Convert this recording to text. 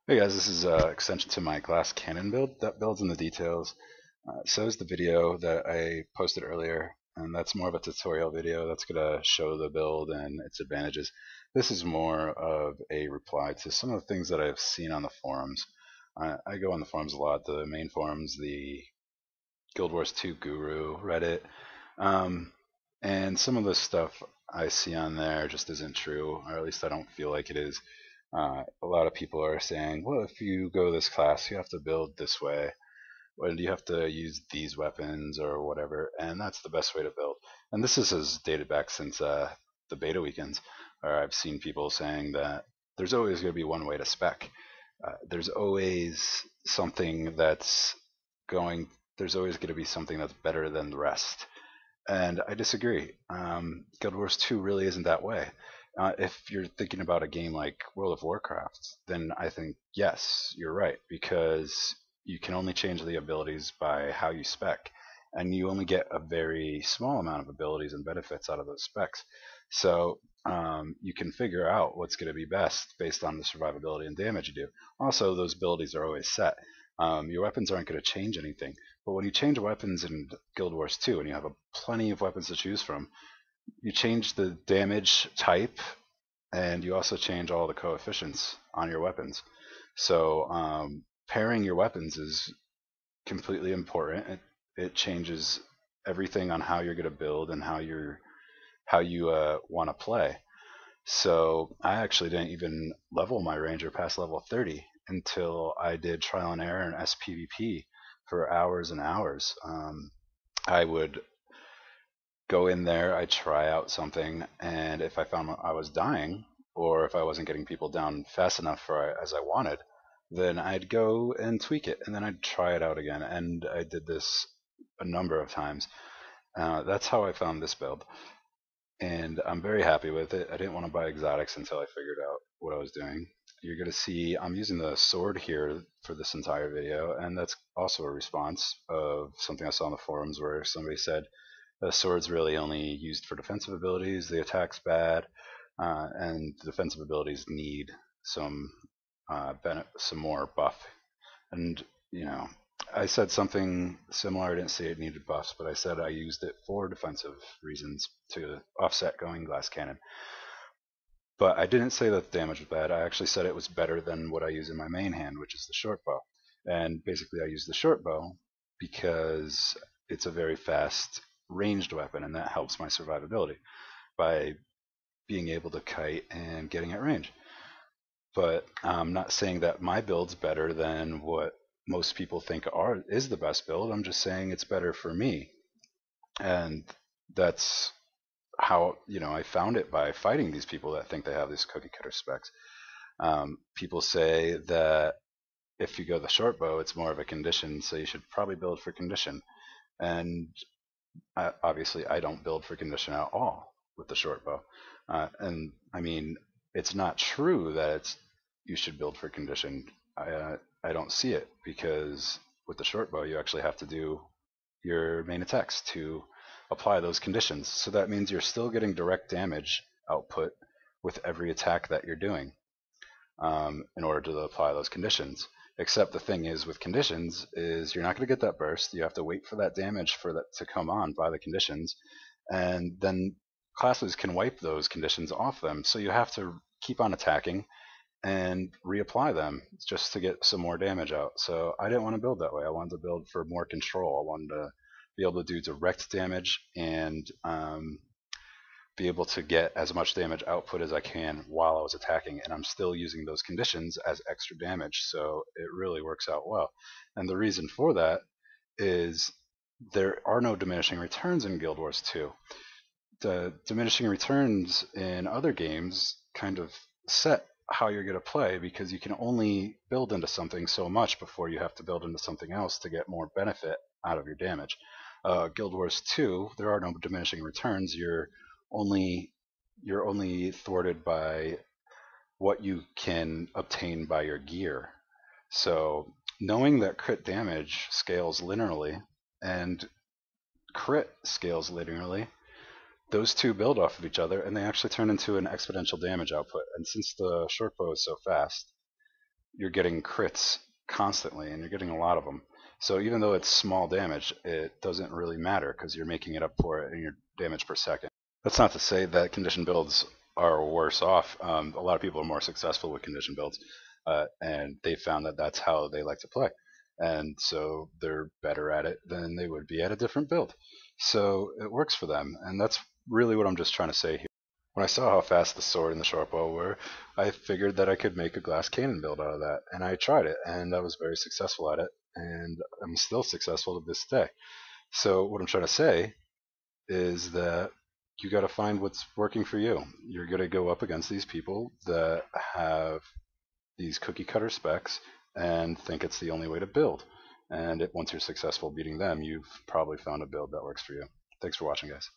Hey guys, this is extension to my glass cannon build. That build's in the details. So is the video that I posted earlier, and that's more of a tutorial video that's going to show the build and its advantages. This is more of a reply to some of the things that I've seen on the forums. I go on the forums a lot, the main forums, the Guild Wars 2 Guru, Reddit, um, and some of the stuff I see on there just isn't true, or at least I don't feel like it is. A lot of people are saying, well, if you go this class, you have to build this way, or you have to use these weapons or whatever, and that's the best way to build. And this has dated back since the beta weekends, where I've seen people saying that there's always going to be one way to spec. There's always something that's going. There's always going to be something that's better than the rest. And I disagree. Guild Wars 2 really isn't that way. If you're thinking about a game like World of Warcraft, then I think yes, you're right, because you can only change the abilities by how you spec, and you only get a very small amount of abilities and benefits out of those specs. So you can figure out what's going to be best based on the survivability and damage you do. Also, those abilities are always set. Your weapons aren't going to change anything. But when you change weapons in Guild Wars 2 and you have plenty of weapons to choose from, you change the damage type and you also change all the coefficients on your weapons. So pairing your weapons is completely important. It changes everything on how you're going to build and how you want to play. So I actually didn't even level my ranger past level 30 until I did trial and error and SPVP for hours and hours. I would go in there, I'd try out something, and if I found I was dying, or if I wasn't getting people down fast enough for as I wanted, then I'd go and tweak it, and then I'd try it out again. And I did this a number of times. That's how I found this build, and I'm very happy with it. I didn't want to buy exotics until I figured out what I was doing. You're going to see I'm using the sword here for this entire video, and that's also a response of something I saw on the forums where somebody said the sword's really only used for defensive abilities, the attack's bad, and the defensive abilities need some some more buff. And you know, I said something similar. I didn't say it needed buffs, but I said I used it for defensive reasons to offset going glass cannon. But I didn't say that the damage was bad. I actually said it was better than what I use in my main hand, which is the short bow. And basically, I use the short bow because it's a very fast ranged weapon, and that helps my survivability by being able to kite and getting at range. But I'm not saying that my build's better than what most people think is the best build. I'm just saying it's better for me, and that's how I found it by fighting these people that think they have these cookie cutter specs. People say that if you go the short bow, it's more of a condition, so you should probably build for condition. And obviously, I don't build for condition at all with the short bow. And I mean, it's not true that you should build for condition. I don't see it because with the short bow, you actually have to do your main attacks to apply those conditions. So that means you're still getting direct damage output with every attack that you're doing in order to apply those conditions. Except the thing is with conditions is you're not going to get that burst. You have to wait for that damage for that to come on by the conditions, and then classes can wipe those conditions off them. So you have to keep on attacking and reapply them just to get some more damage out. So I didn't want to build that way. I wanted to build for more control. I wanted to be able to do direct damage and be able to get as much damage output as I can while I was attacking, and I'm still using those conditions as extra damage, so it really works out well. And the reason for that is there are no diminishing returns in Guild Wars 2. The diminishing returns in other games kind of set how you're going to play because you can only build into something so much before you have to build into something else to get more benefit out of your damage. Guild Wars 2, there are no diminishing returns. Only you're only thwarted by what you can obtain by your gear. So knowing that crit damage scales linearly and crit scales linearly, those two build off of each other and they actually turn into an exponential damage output. And since the short bow is so fast, you're getting crits constantly, and you're getting a lot of them. So even though it's small damage, it doesn't really matter because you're making it up for it in your damage per second. That's not to say that condition builds are worse off. A lot of people are more successful with condition builds, and they found that that's how they like to play, and so they're better at it than they would be at a different build. So it works for them, and that's really what I'm just trying to say here. When I saw how fast the sword and the short bow were, I figured that I could make a glass cannon build out of that, and I tried it, and I was very successful at it, and I'm still successful to this day. So what I'm trying to say is that you got to find what's working for you. You're going to go up against these people that have these cookie cutter specs and think it's the only way to build. And once you're successful beating them, you've probably found a build that works for you. Thanks for watching, guys.